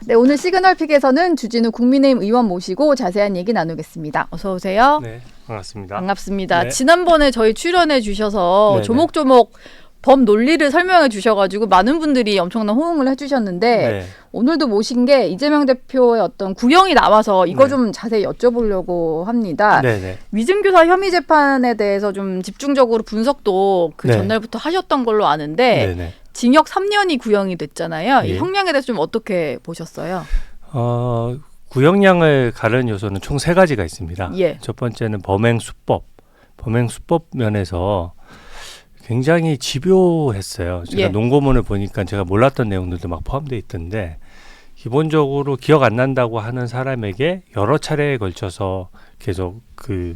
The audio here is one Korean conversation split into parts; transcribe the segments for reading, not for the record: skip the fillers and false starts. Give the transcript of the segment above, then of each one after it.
네, 오늘 시그널픽에서는 주진우 국민의힘 의원 모시고 자세한 얘기 나누겠습니다. 어서 오세요. 네, 반갑습니다. 반갑습니다. 네. 지난번에 저희 출연해 주셔서 네네. 조목조목 법 논리를 설명해 주셔가지고 많은 분들이 엄청난 호응을 해주셨는데 네. 오늘도 모신 게 이재명 대표의 어떤 구형이 나와서 이거 네. 좀 자세히 여쭤보려고 합니다. 네네. 위증교사 혐의 재판에 대해서 좀 집중적으로 분석도 그 네. 전날부터 하셨던 걸로 아는데 네네. 징역 3년이 구형이 됐잖아요. 예. 이 형량에 대해서 좀 어떻게 보셨어요? 구형량을 가르는 요소는 총 3가지가 있습니다. 예. 첫 번째는 범행 수법 면에서 굉장히 집요했어요. 제가 예. 논고문을 보니까 제가 몰랐던 내용들도 막 포함되어 있던데 기본적으로 기억 안 난다고 하는 사람에게 여러 차례에 걸쳐서 계속 그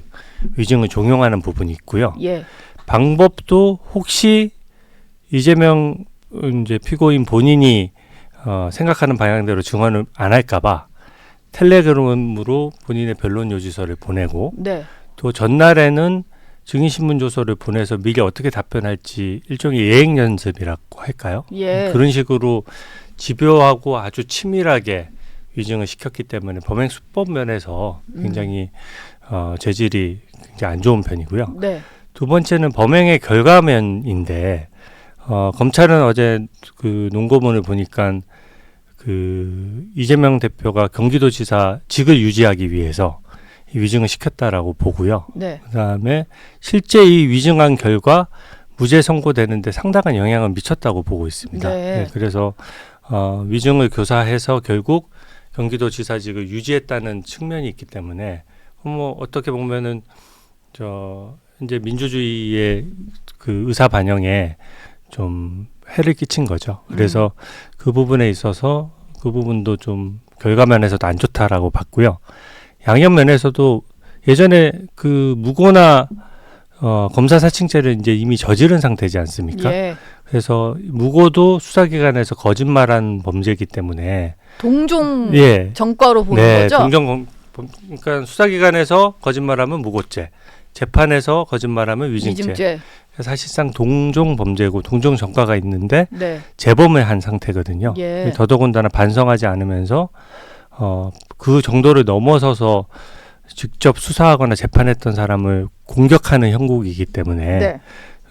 위증을 종용하는 부분이 있고요. 예. 방법도 혹시 이재명 이제 피고인 본인이 생각하는 방향대로 증언을 안 할까봐 텔레그램으로 본인의 변론 요지서를 보내고 네. 또 전날에는 증인신문 조서를 보내서 미리 어떻게 답변할지 일종의 예행 연습이라고 할까요? 예. 그런 식으로 집요하고 아주 치밀하게 위증을 시켰기 때문에 범행 수법 면에서 굉장히 재질이 굉장히 안 좋은 편이고요. 네. 두 번째는 범행의 결과면인데 검찰은 어제 그 논고문을 보니까 그 이재명 대표가 경기도지사직을 유지하기 위해서 이 위증을 시켰다라고 보고요. 네. 그다음에 실제 이 위증한 결과 무죄 선고되는데 상당한 영향을 미쳤다고 보고 있습니다. 네. 그래서 위증을 교사해서 결국 경기도지사직을 유지했다는 측면이 있기 때문에 뭐 어떻게 보면은 이제 민주주의의 그 의사 반영에 좀 해를 끼친 거죠. 그래서 그 부분에 있어서 그 부분도 좀 결과면에서도 안 좋다라고 봤고요. 양형 면에서도 예전에 그 무고나 검사 사칭죄를 이제 이미 저지른 상태지 않습니까? 예. 그래서 무고도 수사기관에서 거짓말한 범죄이기 때문에 동종 예. 전과로 보는 네, 거죠? 그러니까 수사기관에서 거짓말하면 무고죄, 재판에서 거짓말하면 위증죄. 위증죄. 사실상 동종 범죄고 동종 전과가 있는데 네. 재범을 한 상태거든요. 예. 더더군다나 반성하지 않으면서 그 정도를 넘어서서 직접 수사하거나 재판했던 사람을 공격하는 형국이기 때문에 네.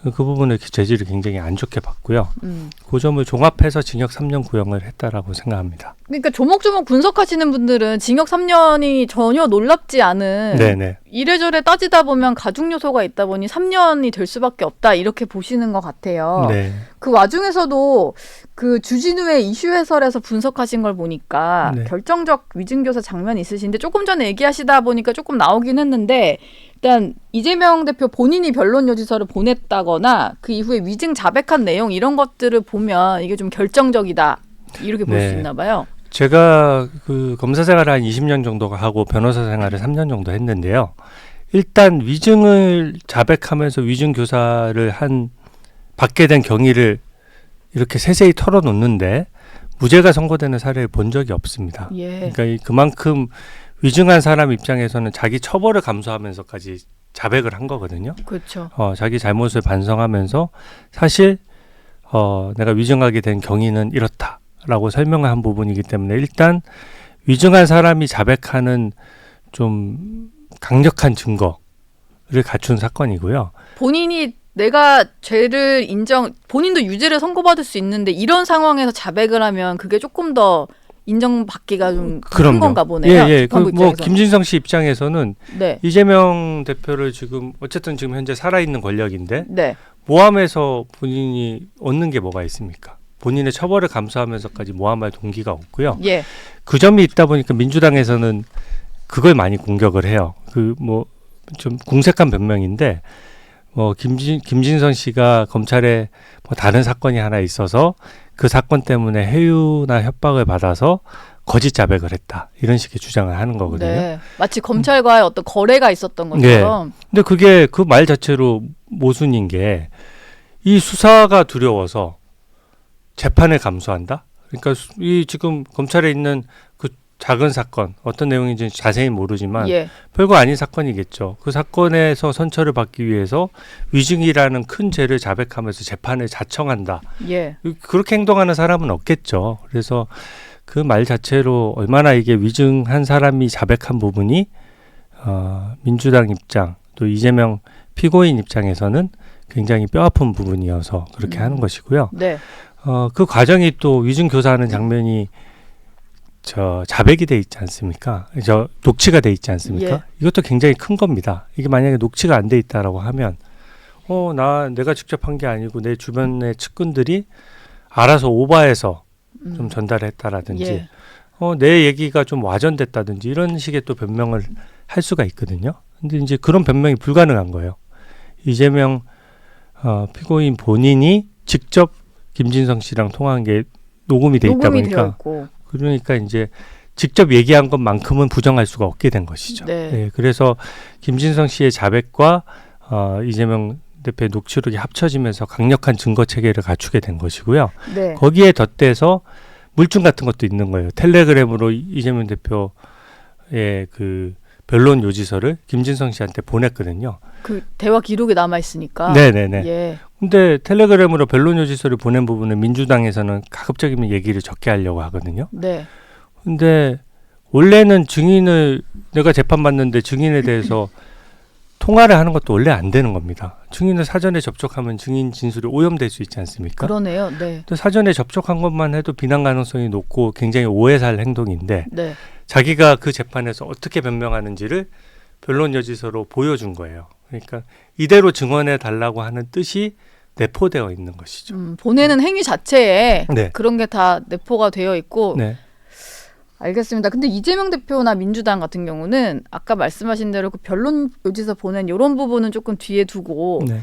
그 부분을 재질을 굉장히 안 좋게 봤고요. 그 점을 종합해서 징역 3년 구형을 했다라고 생각합니다. 그러니까 조목조목 분석하시는 분들은 징역 3년이 전혀 놀랍지 않은 네네. 이래저래 따지다 보면 가중 요소가 있다 보니 3년이 될 수밖에 없다 이렇게 보시는 것 같아요. 네. 그 와중에서도 그 주진우의 이슈 해설에서 분석하신 걸 보니까 네. 결정적 위증교사 장면이 있으신데 조금 전에 얘기하시다 보니까 조금 나오긴 했는데 일단 이재명 대표 본인이 변론 요지서를 보냈다거나 그 이후에 위증 자백한 내용 이런 것들을 보면 이게 좀 결정적이다 이렇게 볼 수 네. 있나 봐요. 제가 그 검사 생활을 한 20년 정도가 하고 변호사 생활을 3년 정도 했는데요. 일단 위증을 자백하면서 위증 교사를 받게 된 경위를 이렇게 세세히 털어놓는데 무죄가 선고되는 사례를 본 적이 없습니다. 예. 그러니까 그만큼 위증한 사람 입장에서는 자기 처벌을 감수하면서까지 자백을 한 거거든요. 그렇죠. 자기 잘못을 반성하면서 사실 내가 위증하게 된 경위는 이렇다라고 설명을 한 부분이기 때문에 일단 위증한 사람이 자백하는 좀 강력한 증거를 갖춘 사건이고요. 본인이 내가 죄를 본인도 유죄를 선고받을 수 있는데 이런 상황에서 자백을 하면 그게 조금 더 인정받기가 좀 큰 건가 보네요. 예. 뭐 김진성 씨 입장에서는 네. 이재명 대표를 지금 현재 살아있는 권력인데 네. 모함해서 본인이 얻는 게 뭐가 있습니까? 본인의 처벌을 감수하면서까지 모함할 동기가 없고요. 예. 그 점이 있다 보니까 민주당에서는 그걸 많이 공격을 해요. 좀 궁색한 변명인데 김진선 씨가 검찰에 다른 사건이 하나 있어서 그 사건 때문에 해유나 협박을 받아서 거짓 자백을 했다. 이런 식의 주장을 하는 거거든요. 네. 마치 검찰과의 어떤 거래가 있었던 것처럼. 네. 근데 그게 그 말 자체로 모순인 게 이 수사가 두려워서 재판을 감수한다? 그러니까 이 지금 검찰에 있는 그 작은 사건 어떤 내용인지 자세히 모르지만 예. 별거 아닌 사건이겠죠. 그 사건에서 선처를 받기 위해서 위증이라는 큰 죄를 자백하면서 재판을 자청한다. 예. 그렇게 행동하는 사람은 없겠죠. 그래서 그 말 자체로 얼마나 이게 위증한 사람이 자백한 부분이 민주당 입장 또 이재명 피고인 입장에서는 굉장히 뼈아픈 부분이어서 그렇게 하는 것이고요. 네. 그 과정이 또 위증 교사하는 장면이 자백이 돼 있지 않습니까? 녹취가 돼 있지 않습니까? 예. 이것도 굉장히 큰 겁니다. 이게 만약에 녹취가 안 돼 있다라고 하면 내가 직접 한 게 아니고 내 주변의 측근들이 알아서 오버해서 좀 전달했다라든지 예. 내 얘기가 좀 와전됐다든지 이런 식의 또 변명을 할 수가 있거든요. 근데 이제 그런 변명이 불가능한 거예요. 이재명 피고인 본인이 직접 김진성 씨랑 통화한 게 녹음이 돼 있다 녹음이 되어 보니까 있고. 그러니까 이제 직접 얘기한 것만큼은 부정할 수가 없게 된 것이죠. 네. 그래서 김진성 씨의 자백과 이재명 대표의 녹취록이 합쳐지면서 강력한 증거 체계를 갖추게 된 것이고요. 네. 거기에 덧대서 물증 같은 것도 있는 거예요. 텔레그램으로 이재명 대표의 그 변론 요지서를 김진성 씨한테 보냈거든요. 그 대화 기록이 남아 있으니까. 네네네. 예. 근데 텔레그램으로 변론 요지서를 보낸 부분은 민주당에서는 가급적이면 얘기를 적게 하려고 하거든요. 네. 근데 원래는 내가 재판받는데 증인에 대해서 통화를 하는 것도 원래 안 되는 겁니다. 증인을 사전에 접촉하면 증인 진술이 오염될 수 있지 않습니까? 그러네요. 네. 또 사전에 접촉한 것만 해도 비난 가능성이 높고 굉장히 오해 살 행동인데 네. 자기가 그 재판에서 어떻게 변명하는지를 변론 여지서로 보여준 거예요. 그러니까 이대로 증언해 달라고 하는 뜻이 내포되어 있는 것이죠. 보내는 행위 자체에 네. 그런 게 다 내포가 되어 있고. 네. 알겠습니다. 근데 이재명 대표나 민주당 같은 경우는 아까 말씀하신 대로 그 변론 요지서 보낸 이런 부분은 조금 뒤에 두고 네.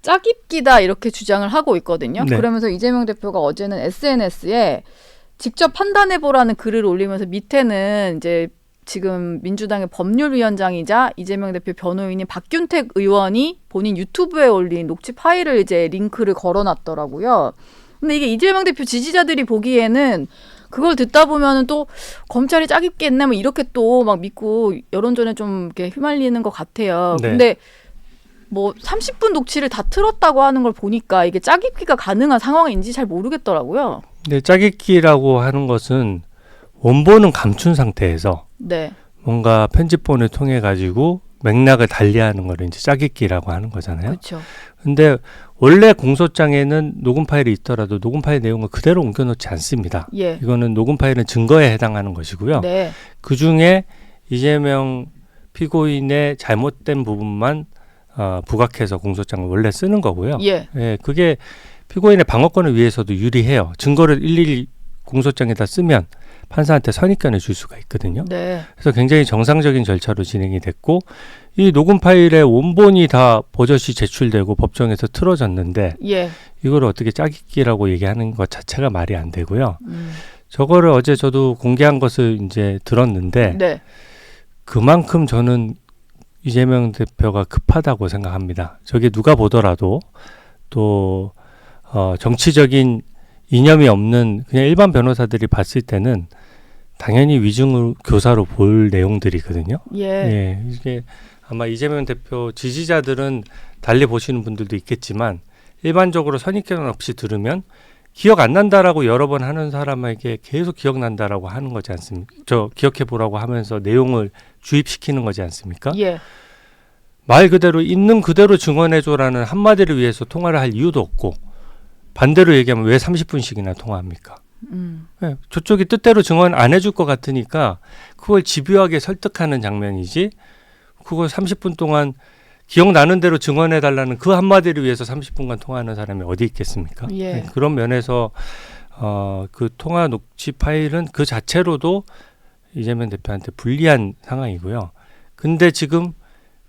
짜깁기다 이렇게 주장을 하고 있거든요. 네. 그러면서 이재명 대표가 어제는 SNS에 직접 판단해보라는 글을 올리면서 밑에는 이제 지금 민주당의 법률위원장이자 이재명 대표 변호인인 박균택 의원이 본인 유튜브에 올린 녹취 파일을 이제 링크를 걸어놨더라고요. 근데 이게 이재명 대표 지지자들이 보기에는 그걸 듣다 보면은 또 검찰이 짜깁기 했나 뭐 이렇게 또 막 믿고 여론전에 좀 이렇게 휘말리는 것 같아요. 네. 근데 뭐 30분 녹취를 다 틀었다고 하는 걸 보니까 이게 짜깁기가 가능한 상황인지 잘 모르겠더라고요. 네, 짜깁기라고 하는 것은 원본은 감춘 상태에서 네. 뭔가 편집본을 통해 가지고 맥락을 달리하는 거를 이제 짜깁기라고 하는 거잖아요. 그렇죠. 근데 원래 공소장에는 녹음 파일이 있더라도 녹음 파일 내용을 그대로 옮겨놓지 않습니다. 예. 이거는 녹음 파일은 증거에 해당하는 것이고요. 네. 그 중에 이재명 피고인의 잘못된 부분만 부각해서 공소장을 원래 쓰는 거고요. 예. 그게 피고인의 방어권을 위해서도 유리해요. 증거를 일일이 공소장에다 쓰면 판사한테 선입견을 줄 수가 있거든요. 네. 그래서 굉장히 정상적인 절차로 진행이 됐고 이 녹음 파일의 원본이 다 버젓이 제출되고 법정에서 틀어졌는데 예. 이걸 어떻게 짜깁기라고 얘기하는 것 자체가 말이 안 되고요. 저거를 어제 저도 공개한 것을 이제 들었는데 네. 그만큼 저는 이재명 대표가 급하다고 생각합니다. 저게 누가 보더라도 또 정치적인 이념이 없는 그냥 일반 변호사들이 봤을 때는 당연히 위증 교사로 볼 내용들이거든요. 예. 이게 아마 이재명 대표 지지자들은 달리 보시는 분들도 있겠지만 일반적으로 선입견 없이 들으면 기억 안 난다라고 여러 번 하는 사람에게 계속 기억난다라고 하는 거지 않습니까? 기억해 보라고 하면서 내용을 주입시키는 거지 않습니까? 예. 말 그대로 있는 그대로 증언해줘라는 한마디를 위해서 통화를 할 이유도 없고 반대로 얘기하면 왜 30분씩이나 통화합니까? 네, 저쪽이 뜻대로 증언 안 해줄 것 같으니까 그걸 집요하게 설득하는 장면이지 그걸 30분 동안 기억나는 대로 증언해달라는 그 한마디를 위해서 30분간 통화하는 사람이 어디 있겠습니까? 예. 네, 그런 면에서 그 통화 녹취 파일은 그 자체로도 이재명 대표한테 불리한 상황이고요. 근데 지금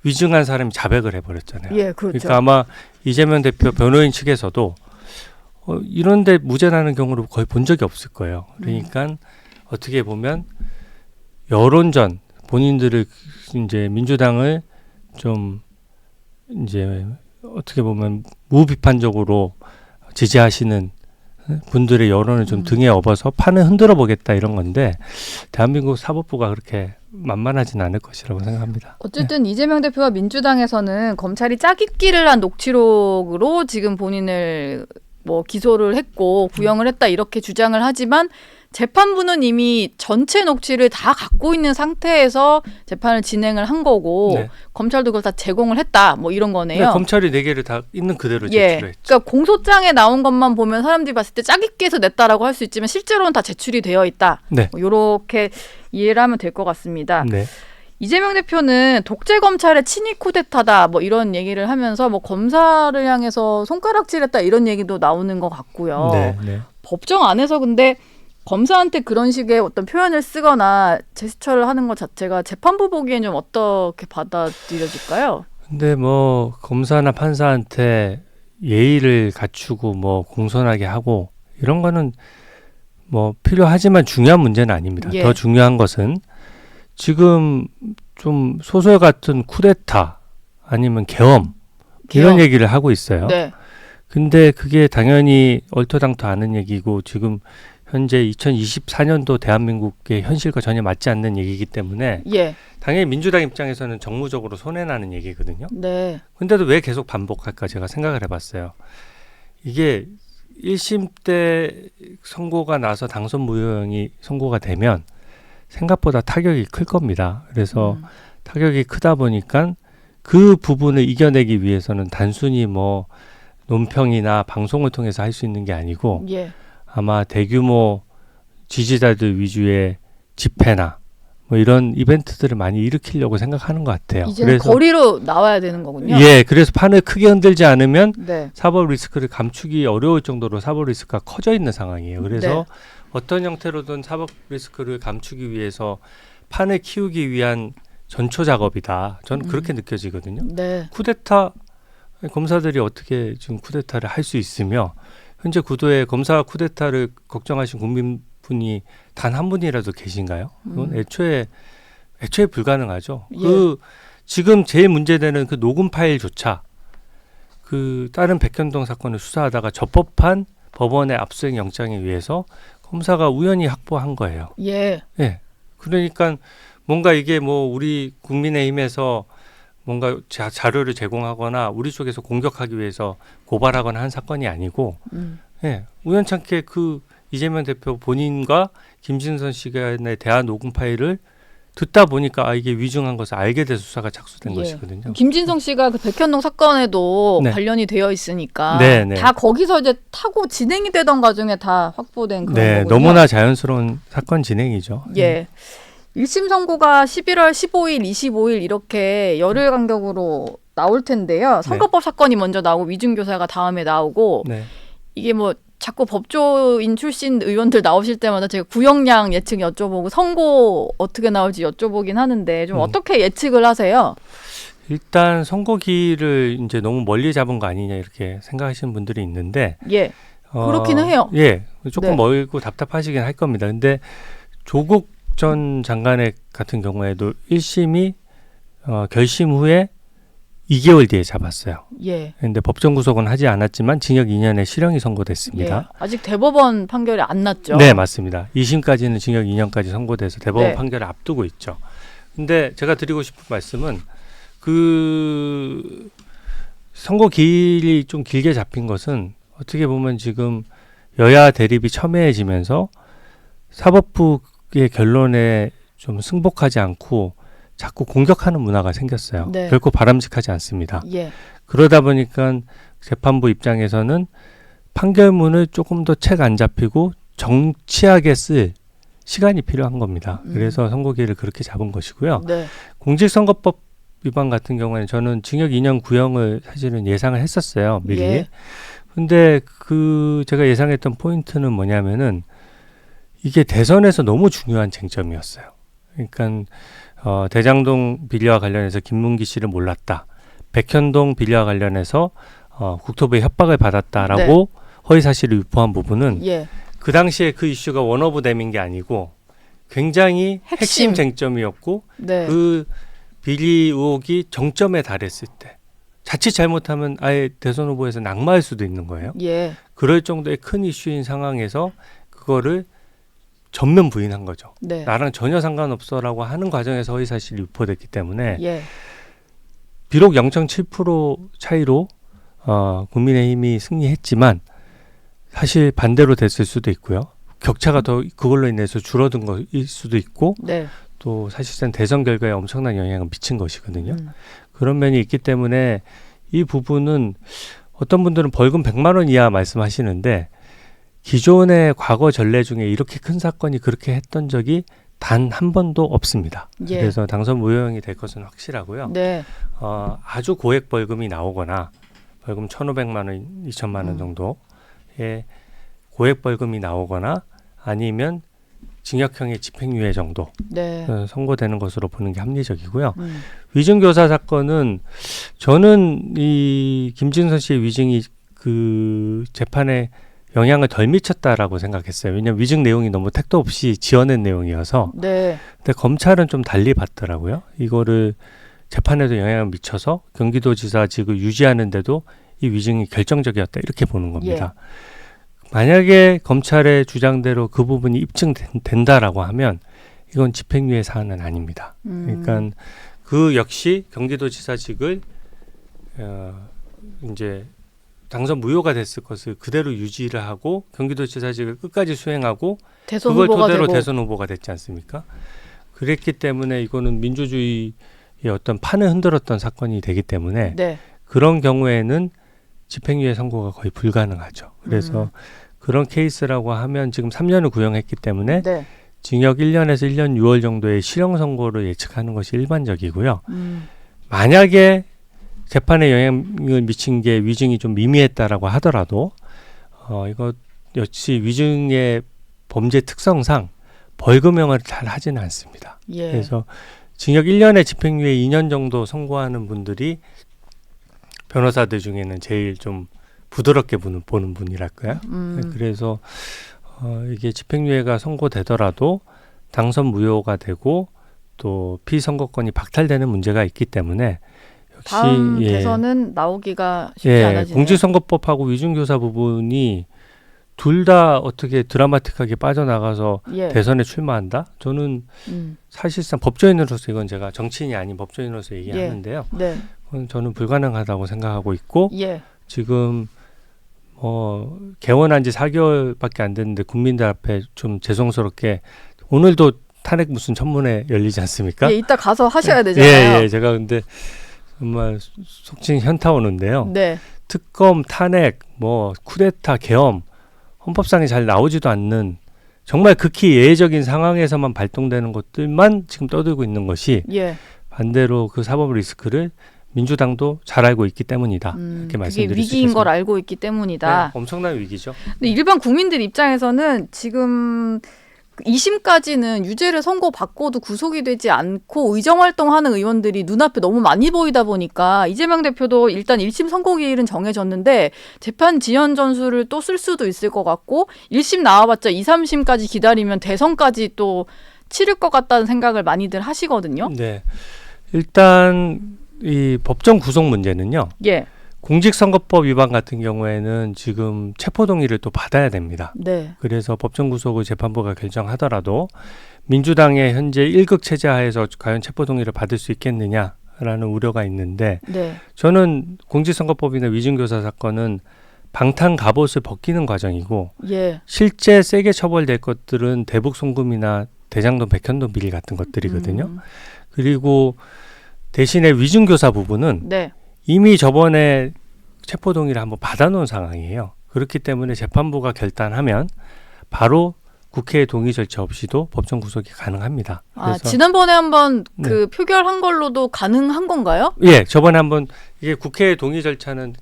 위증한 사람이 자백을 해버렸잖아요. 예, 그렇죠. 그러니까 아마 이재명 대표 변호인 측에서도 이런데 무죄나는 경우를 거의 본 적이 없을 거예요. 그러니까 어떻게 보면 여론전 본인들을 이제 민주당을 좀 이제 어떻게 보면 무비판적으로 지지하시는 분들의 여론을 좀 등에 업어서 판을 흔들어 보겠다 이런 건데 대한민국 사법부가 그렇게 만만하진 않을 것이라고 생각합니다. 어쨌든 이재명 대표와 민주당에서는 검찰이 짜깁기를 한 녹취록으로 지금 본인을 뭐 기소를 했고 구형을 했다 이렇게 주장을 하지만 재판부는 이미 전체 녹취를 다 갖고 있는 상태에서 재판을 진행을 한 거고 네. 검찰도 그걸 다 제공을 했다. 뭐 이런 거네요. 네, 검찰이 4개를 다 있는 그대로 예. 제출했죠. 그러니까 공소장에 나온 것만 보면 사람들이 봤을 때 짜깁기해서 냈다라고 할 수 있지만 실제로는 다 제출이 되어 있다. 네. 뭐 이렇게 이해를 하면 될 것 같습니다. 네. 이재명 대표는 독재 검찰의 친위 쿠데타다 뭐 이런 얘기를 하면서 뭐 검사를 향해서 손가락질했다 이런 얘기도 나오는 것 같고요. 네. 네. 법정 안에서 근데 검사한테 그런 식의 어떤 표현을 쓰거나 제스처를 하는 것 자체가 재판부 보기엔 좀 어떻게 받아들여질까요? 근데 뭐 검사나 판사한테 예의를 갖추고 뭐 공손하게 하고 이런 거는 뭐 필요하지만 중요한 문제는 아닙니다. 예. 더 중요한 것은 지금 좀 소설 같은 쿠데타 아니면 계엄 이런 얘기를 하고 있어요. 네. 근데 그게 당연히 얼토당토 않은 얘기고 지금 현재 2024년도 대한민국의 현실과 전혀 맞지 않는 얘기이기 때문에 예. 당연히 민주당 입장에서는 정무적으로 손해나는 얘기거든요. 네. 근데도 왜 계속 반복할까 제가 생각을 해봤어요. 이게 1심 때 선고가 나서 당선 무효형이 선고가 되면 생각보다 타격이 클 겁니다. 그래서 타격이 크다 보니까 그 부분을 이겨내기 위해서는 단순히 뭐 논평이나 방송을 통해서 할 수 있는 게 아니고 예. 아마 대규모 지지자들 위주의 집회나 뭐 이런 이벤트들을 많이 일으키려고 생각하는 것 같아요. 이제는 거리로 나와야 되는 거군요. 예, 그래서 판을 크게 흔들지 않으면 네. 사법 리스크를 감추기 어려울 정도로 사법 리스크가 커져 있는 상황이에요. 그래서 네. 어떤 형태로든 사법 리스크를 감추기 위해서 판을 키우기 위한 전초 작업이다. 저는 그렇게 느껴지거든요. 네. 쿠데타 검사들이 어떻게 지금 쿠데타를 할 수 있으며 현재 구도에 검사 쿠데타를 걱정하신 국민분이 단 한 분이라도 계신가요? 그건 애초에 불가능하죠. 예. 그 지금 제일 문제되는 그 녹음 파일조차 그 다른 백현동 사건을 수사하다가 적법한 법원의 압수수색 영장에 의해서 검사가 우연히 확보한 거예요. 예. 예. 그러니까 뭔가 이게 뭐 우리 국민의힘에서 뭔가 자료를 제공하거나 우리 쪽에서 공격하기 위해서 고발하거나 한 사건이 아니고 예, 우연찮게 그 이재명 대표 본인과 김진선 씨 간의 대화 녹음 파일을 듣다 보니까 아 이게 위중한 것을 알게 돼서 수사가 착수된 예. 것이거든요. 김진성 씨가 그 백현동 사건에도 네. 관련이 되어 있으니까 네, 네. 다 거기서 이제 타고 진행이 되던 과정에 다 확보된 그런 네, 거군요. 너무나 자연스러운 사건 진행이죠. 예. 1심 선고가 11월 15일, 25일 이렇게 열흘 간격으로 나올 텐데요. 선거법 사건이 먼저 나오고 위증교사가 다음에 나오고 네. 이게 뭐 자꾸 법조인 출신 의원들 나오실 때마다 제가 구형량 예측 여쭤보고 선고 어떻게 나올지 여쭤보긴 하는데 좀 어떻게 예측을 하세요? 일단 선거기를 이제 너무 멀리 잡은 거 아니냐 이렇게 생각하시는 분들이 있는데 예. 그렇기는 해요. 예, 조금 네. 멀고 답답하시긴 할 겁니다. 근데 조국 전 장관의 같은 경우에도 1심이 결심 후에 2개월 뒤에 잡았어요. 예. 그런데 법정 구속은 하지 않았지만 징역 2년의 실형이 선고됐습니다. 예. 아직 대법원 판결이 안 났죠. 네, 맞습니다. 2심까지는 징역 2년까지 선고돼서 대법원 네. 판결을 앞두고 있죠. 근데 제가 드리고 싶은 말씀은 그 선고 기일이 좀 길게 잡힌 것은 어떻게 보면 지금 여야 대립이 첨예해지면서 사법부의 결론에 좀 승복하지 않고 자꾸 공격하는 문화가 생겼어요. 네. 결코 바람직하지 않습니다. 예. 그러다 보니까 재판부 입장에서는 판결문을 조금 더 책 안 잡히고 정치하게 쓸 시간이 필요한 겁니다. 그래서 선고기를 그렇게 잡은 것이고요. 네. 공직선거법 위반 같은 경우에는 저는 징역 2년 구형을 사실은 예상을 했었어요. 미리. 예. 근데 그 제가 예상했던 포인트는 뭐냐면은 이게 대선에서 너무 중요한 쟁점이었어요. 그러니까 대장동 비리와 관련해서 김문기 씨를 몰랐다. 백현동 비리와 관련해서 국토부의 협박을 받았다라고 허위사실을 유포한 부분은 예. 그 당시에 그 이슈가 원오브댐인 게 아니고 굉장히 핵심 쟁점이었고 네. 그 비리 의혹이 정점에 달했을 때 자칫 잘못하면 아예 대선 후보에서 낙마할 수도 있는 거예요. 예. 그럴 정도의 큰 이슈인 상황에서 그거를 전면 부인한 거죠. 네. 나랑 전혀 상관없어라고 하는 과정에서 허위사실이 유포됐기 때문에 예. 비록 0.7% 차이로 국민의힘이 승리했지만 사실 반대로 됐을 수도 있고요. 격차가 더 그걸로 인해서 줄어든 것일 수도 있고 네. 또 사실상 대선 결과에 엄청난 영향을 미친 것이거든요. 그런 면이 있기 때문에 이 부분은 어떤 분들은 벌금 100만 원 이하 말씀하시는데 기존의 과거 전례 중에 이렇게 큰 사건이 그렇게 했던 적이 단 한 번도 없습니다. 예. 그래서 당선 무효형이 될 것은 확실하고요. 네. 아주 고액 벌금이 나오거나 벌금 1,500만 원, 2천만 원 정도의 고액 벌금이 나오거나 아니면 징역형의 집행유예 정도 네. 선고되는 것으로 보는 게 합리적이고요. 위증교사 사건은 저는 이 김진선 씨의 위증이 그 재판에 영향을 덜 미쳤다라고 생각했어요. 왜냐하면 위증 내용이 너무 택도 없이 지어낸 내용이어서. 네. 근데 검찰은 좀 달리 봤더라고요. 이거를 재판에도 영향을 미쳐서 경기도지사직을 유지하는데도 이 위증이 결정적이었다 이렇게 보는 겁니다. 만약에 검찰의 주장대로 그 부분이 입증된다라고 하면 이건 집행유예 사안은 아닙니다. 그러니까 그 역시 경기도지사직을 이제 당선 무효가 됐을 것을 그대로 유지를 하고 경기도지사직을 끝까지 수행하고 대선 그걸 후보가 토대로 되고. 대선 후보가 됐지 않습니까? 그랬기 때문에 이거는 민주주의의 어떤 판을 흔들었던 사건이 되기 때문에 네. 그런 경우에는 집행유예 선고가 거의 불가능하죠. 그래서 그런 케이스라고 하면 지금 3년을 구형했기 때문에 네. 징역 1년에서 1년 6월 정도의 실형 선고를 예측하는 것이 일반적이고요. 음. 만약에 재판에 영향을 미친 게 위증이 좀 미미했다라고 하더라도 이거 역시 위증의 범죄 특성상 벌금형을 잘 하지는 않습니다. 예. 그래서 징역 1년에 집행유예 2년 정도 선고하는 분들이 변호사들 중에는 제일 좀 부드럽게 보는 분이랄까요. 그래서 이게 집행유예가 선고되더라도 당선 무효가 되고 또 피선거권이 박탈되는 문제가 있기 때문에 역시 다음 대선은 나오기가 쉽지 않아지네요. 공직선거법하고 위증교사 부분이 둘 다 어떻게 드라마틱하게 빠져나가서 예. 대선에 출마한다? 저는 사실상 법조인으로서 이건 제가 정치인이 아닌 법조인으로서 얘기하는데요. 네. 그건 저는 불가능하다고 생각하고 있고 예. 지금 개원한 지 4개월밖에 안 됐는데 국민들 앞에 좀 죄송스럽게 오늘도 탄핵 무슨 청문회 열리지 않습니까? 예, 이따 가서 하셔야 되잖아요. 예, 제가 근데 정말 속칭 현타 오는데요. 네. 특검, 탄핵, 뭐 쿠데타, 계엄, 헌법상에 잘 나오지도 않는 정말 극히 예외적인 상황에서만 발동되는 것들만 지금 떠들고 있는 것이 예. 반대로 그 사법 리스크를 민주당도 잘 알고 있기 때문이다. 이렇게 그게 말씀드릴 수 위기인 있겠습니다. 걸 알고 있기 때문이다. 네, 엄청난 위기죠. 근데 일반 국민들 입장에서는 지금 2심까지는 유죄를 선고받고도 구속이 되지 않고 의정활동하는 의원들이 눈앞에 너무 많이 보이다 보니까 이재명 대표도 일단 1심 선고기일은 정해졌는데 재판 지연 전술을 또 쓸 수도 있을 것 같고 1심 나와봤자 2, 3심까지 기다리면 대선까지 또 치를 것 같다는 생각을 많이들 하시거든요. 네, 일단 이 법정 구속 문제는요. 예. 공직선거법 위반 같은 경우에는 지금 체포동의를 또 받아야 됩니다. 네. 그래서 법정 구속을 재판부가 결정하더라도 민주당의 현재 1극 체제 하에서 과연 체포동의를 받을 수 있겠느냐라는 우려가 있는데 네. 저는 공직선거법이나 위증교사 사건은 방탄 갑옷을 벗기는 과정이고 예. 실제 세게 처벌될 것들은 대북 송금이나 대장동 백현동 비리 같은 것들이거든요. 그리고 대신에 위증교사 부분은 네. 이미 저번에 체포동의를 한번 받아놓은 상황이에요. 그렇기 때문에 재판부가 결단하면 바로 국회의 동의 절차 없이도 법정 구속이 가능합니다. 아, 지난번에 한번 그 표결한 걸로도 가능한 건가요? 예, 저번에 한번 이게 국회의 동의 절차는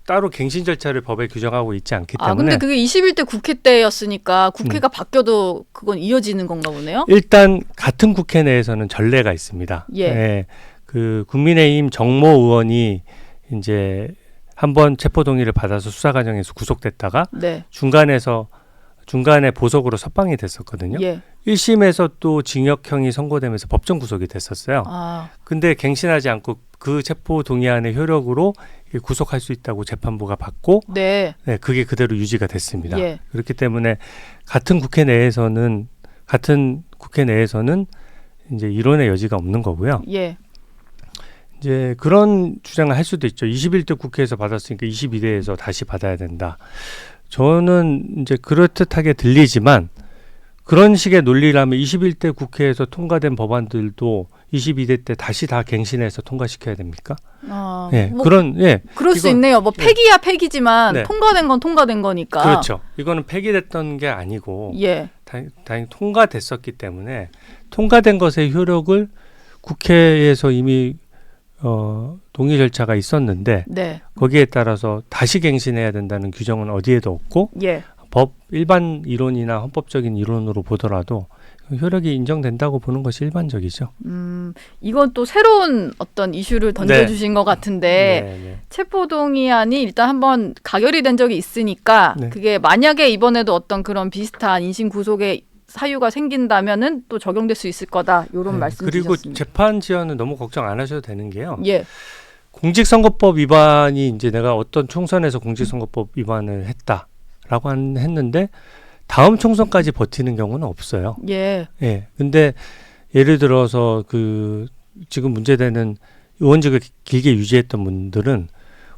따로 갱신 절차를 법에 규정하고 있지 않기 때문에. 아, 근데 그게 21대 국회 때였으니까 국회가 바뀌어도 그건 이어지는 건가 보네요. 일단 같은 국회 내에서는 전례가 있습니다. 예. 그 국민의힘 정모 의원이 이제 한번 체포 동의를 받아서 수사 과정에서 구속됐다가 네. 중간에 보석으로 석방이 됐었거든요. 예. 1심에서 또 징역형이 선고되면서 법정 구속이 됐었어요. 아. 근데 갱신하지 않고 그 체포 동의안의 효력으로 구속할 수 있다고 재판부가 받고 네. 네, 그게 그대로 유지가 됐습니다. 예. 그렇기 때문에 같은 국회 내에서는 이제 이론의 여지가 없는 거고요. 예. 이제 그런 주장을 할 수도 있죠. 21대 국회에서 받았으니까 22대에서 다시 받아야 된다. 저는 이제 그럴듯하게 들리지만 그런 식의 논리라면 21대 국회에서 통과된 법안들도 22대 때 다시 다 갱신해서 통과시켜야 됩니까? 예, 뭐 그런 그럴 수 이건- 있네요. 뭐 폐기야 폐기지만 네. 통과된 건 통과된 거니까. 그렇죠. 이거는 폐기됐던 게 아니고 예. 다행히 통과됐었기 때문에 통과된 것의 효력을 국회에서 이미 동의 절차가 있었는데 네. 거기에 따라서 다시 갱신해야 된다는 규정은 어디에도 없고 예. 법 일반 이론이나 헌법적인 이론으로 보더라도 효력이 인정된다고 보는 것이 일반적이죠. 이건 또 새로운 어떤 이슈를 던져주신 것 같은데 네. 체포동의안이 일단 한번 가결이 된 적이 있으니까 네. 그게 만약에 이번에도 어떤 그런 비슷한 인신 구속의 사유가 생긴다면은 또 적용될 수 있을 거다. 이런 말씀 그리고 주셨습니다. 재판 지연은 너무 걱정 안 하셔도 되는 게요. 예. 공직선거법 위반이 이제 내가 어떤 총선에서 공직선거법 위반을 했다라고 했는데 다음 총선까지 버티는 경우는 없어요. 예. 예. 근데 예를 들어서 지금 문제되는 의원직을 길게 유지했던 분들은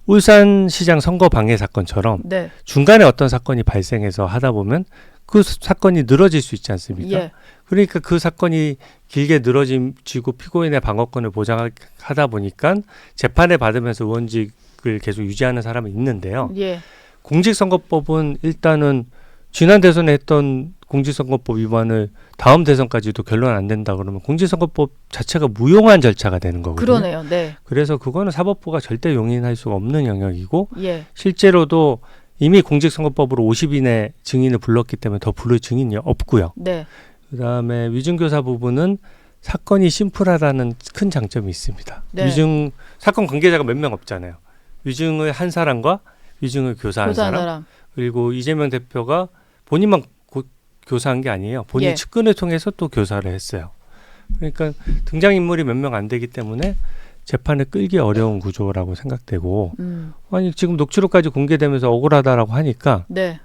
울산시장 선거 방해 사건처럼 네. 중간에 어떤 사건이 발생해서 하다 보면 그 사건이 늘어질 수 있지 않습니까? 예. 그러니까 그 사건이 길게 늘어지고 피고인의 방어권을 보장하다 보니까 재판을 받으면서 의원직을 계속 유지하는 사람이 있는데요. 예. 공직선거법은 일단은 지난 대선에 했던 공직선거법 위반을 다음 대선까지도 결론 안 된다 그러면 공직선거법 자체가 무용한 절차가 되는 거거든요. 그러네요. 네. 그래서 그거는 사법부가 절대 용인할 수가 없는 영역이고 예. 실제로도 이미 공직선거법으로 50인의 증인을 불렀기 때문에 더 부를 증인이 없고요. 네. 그다음에 위증교사 부분은 사건이 심플하다는 큰 장점이 있습니다. 네. 위증 사건 관계자가 몇 명 없잖아요. 위증을 한 사람과 위증을 교사한 사람. 그리고 이재명 대표가 본인만 교사한 게 아니에요. 본인 예. 측근을 통해서 또 교사를 했어요. 그러니까 등장인물이 몇 명 안 되기 때문에 재판을 끌기 어려운 구조라고 생각되고 아니 지금 녹취록까지 공개되면서 억울하다라고 하니까 네.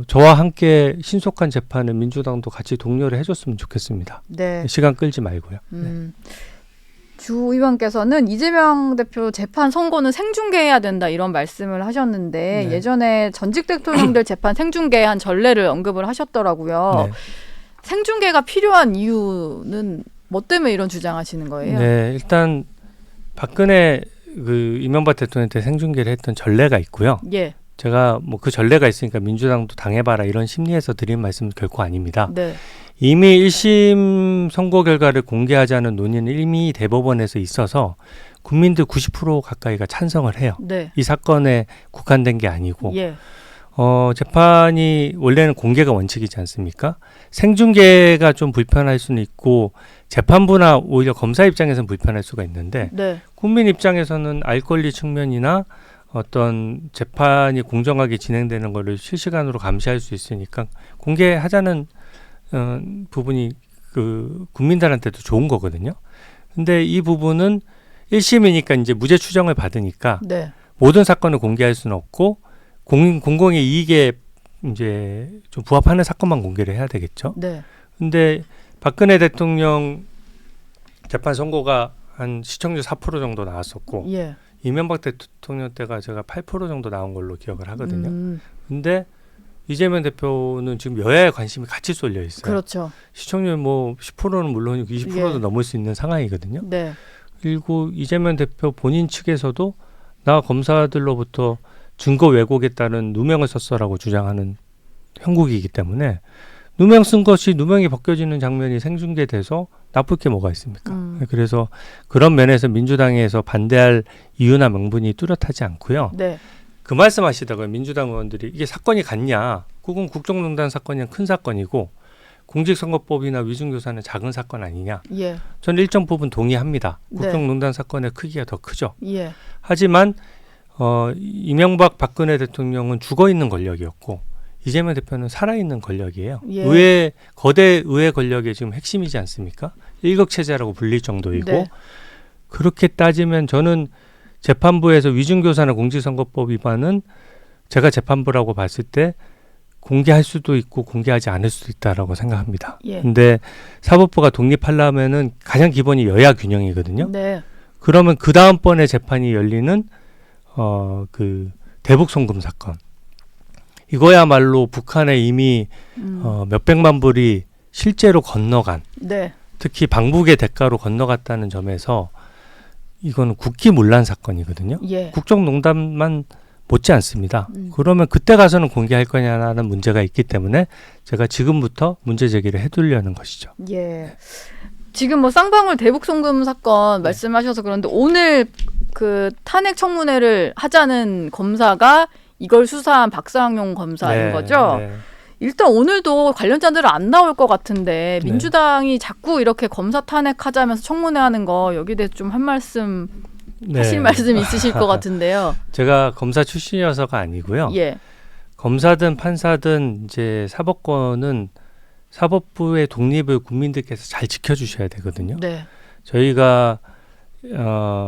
저와 함께 신속한 재판을 민주당도 같이 독려를 해줬으면 좋겠습니다. 네. 시간 끌지 말고요. 주 의원께서는 이재명 대표 재판 선고는 생중계해야 된다 이런 말씀을 하셨는데 네. 예전에 전직 대통령들 재판 생중계한 전례를 언급을 하셨더라고요. 네. 생중계가 필요한 이유는 뭐 때문에 이런 주장하시는 거예요? 네, 일단 박근혜 이명박 대통령 때 생중계를 했던 전례가 있고요. 예. 제가 뭐 그 전례가 있으니까 민주당도 당해봐라 이런 심리에서 드린 말씀은 결코 아닙니다. 네. 이미 1심 선고 결과를 공개하자는 논의는 이미 대법원에서 있어서 국민들 90% 가까이가 찬성을 해요. 네. 이 사건에 국한된 게 아니고 예. 재판이 원래는 공개가 원칙이지 않습니까? 생중계가 좀 불편할 수는 있고 재판부나 오히려 검사 입장에서는 불편할 수가 있는데 네. 국민 입장에서는 알 권리 측면이나 어떤 재판이 공정하게 진행되는 것을 실시간으로 감시할 수 있으니까 공개하자는 부분이 국민들한테도 좋은 거거든요. 근데 이 부분은 1심이니까 이제 무죄 추정을 받으니까 네. 모든 사건을 공개할 수는 없고 공공의 이익에 이제 좀 부합하는 사건만 공개를 해야 되겠죠. 네. 근데 박근혜 대통령 재판 선고가 한 시청률 4% 정도 나왔었고 예. 이명박 대통령 때가 제가 8% 정도 나온 걸로 기억을 하거든요. 근데 이재명 대표는 지금 여야의 관심이 같이 쏠려 있어요. 그렇죠. 시청률 뭐 10%는 물론이고 20%도 예. 넘을 수 있는 상황이거든요. 네. 그리고 이재명 대표 본인 측에서도 나 검사들로부터 증거 왜곡에 따른 누명을 썼어라고 주장하는 형국이기 때문에 누명 쓴 것이 누명이 벗겨지는 장면이 생중계돼서 나쁠 게 뭐가 있습니까? 그래서 그런 면에서 민주당에서 반대할 이유나 명분이 뚜렷하지 않고요. 네. 그 말씀하시다가 민주당 의원들이 이게 사건이 같냐? 그건 국정농단 사건이 큰 사건이고 공직선거법이나 위증교사는 작은 사건 아니냐? 예. 저는 일정 부분 동의합니다. 네. 국정농단 사건의 크기가 더 크죠. 예. 하지만 이명박 박근혜 대통령은 죽어있는 권력이었고 이재명 대표는 살아있는 권력이에요. 예. 거대 의회 권력의 지금 핵심이지 않습니까? 일극체제라고 불릴 정도이고 네. 그렇게 따지면 저는 재판부에서 위증교사나 공직선거법 위반은 제가 재판부라고 봤을 때 공개할 수도 있고 공개하지 않을 수도 있다라고 생각합니다. 예. 근데 사법부가 독립하려면은 가장 기본이 여야 균형이거든요. 네. 그러면 그 다음번에 재판이 열리는 대북 송금 사건 이거야말로 북한에 이미 몇백만 불이 실제로 건너간, 네. 특히 방북의 대가로 건너갔다는 점에서 이거는 국기문란 사건이거든요. 예. 국정농단만 못지 않습니다. 그러면 그때 가서는 공개할 거냐는 문제가 있기 때문에 제가 지금부터 문제 제기를 해두려는 것이죠. 예. 지금 뭐 쌍방울 대북 송금 사건 말씀하셔서 그런데 오늘 그 탄핵 청문회를 하자는 검사가 이걸 수사한 박상용 검사인 거죠. 네. 일단 오늘도 관련자들은 안 나올 것 같은데 네. 민주당이 자꾸 이렇게 검사 탄핵하자면서 청문회하는 거 여기에 대해서 좀 한 말씀 하실 말씀 있으실 것 같은데요. 제가 검사 출신이어서가 아니고요. 예. 검사든 판사든 이제 사법권은 사법부의 독립을 국민들께서 잘 지켜주셔야 되거든요. 네. 저희가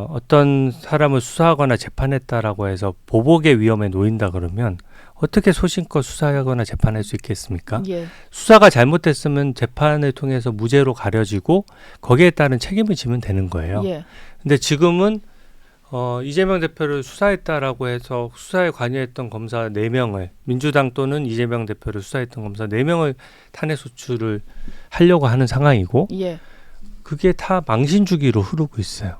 어떤 사람을 수사하거나 재판했다라고 해서 보복의 위험에 놓인다 그러면 어떻게 소신껏 수사하거나 재판할 수 있겠습니까? 예. 수사가 잘못됐으면 재판을 통해서 무죄로 가려지고 거기에 따른 책임을 지면 되는 거예요. 예. 근데 지금은 이재명 대표를 수사했다라고 해서 수사에 관여했던 검사 4명을 민주당 또는 이재명 대표를 수사했던 검사 4명을 탄핵 소추를 하려고 하는 상황이고 예. 그게 다 망신 주기로 흐르고 있어요.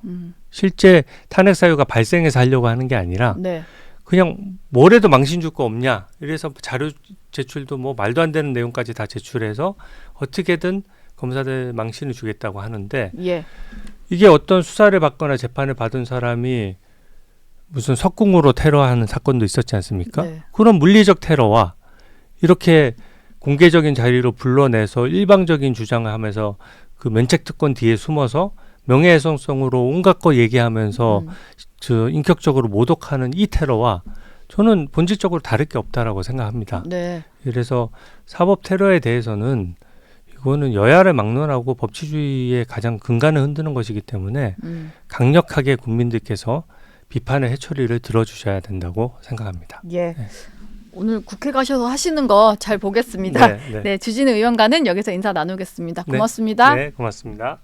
실제 탄핵 사유가 발생해서 하려고 하는 게 아니라 네. 그냥 뭐래도 망신 줄 거 없냐. 이래서 자료 제출도 뭐 말도 안 되는 내용까지 다 제출해서 어떻게든 검사들 망신을 주겠다고 하는데 예. 이게 어떤 수사를 받거나 재판을 받은 사람이 무슨 석궁으로 테러하는 사건도 있었지 않습니까? 네. 그런 물리적 테러와 이렇게 공개적인 자리로 불러내서 일방적인 주장을 하면서 그 면책특권 뒤에 숨어서 명예훼손성으로 온갖 거 얘기하면서 저 인격적으로 모독하는 이 테러와 저는 본질적으로 다를 게 없다라고 생각합니다. 네. 그래서 사법 테러에 대해서는 이거는 여야를 막론하고 법치주의의 가장 근간을 흔드는 것이기 때문에 강력하게 국민들께서 비판의 해초리를 들어주셔야 된다고 생각합니다. 예. 네. 오늘 국회 가셔서 하시는 거 잘 보겠습니다. 네, 네. 네, 주진우 의원과는 여기서 인사 나누겠습니다. 고맙습니다. 네, 고맙습니다.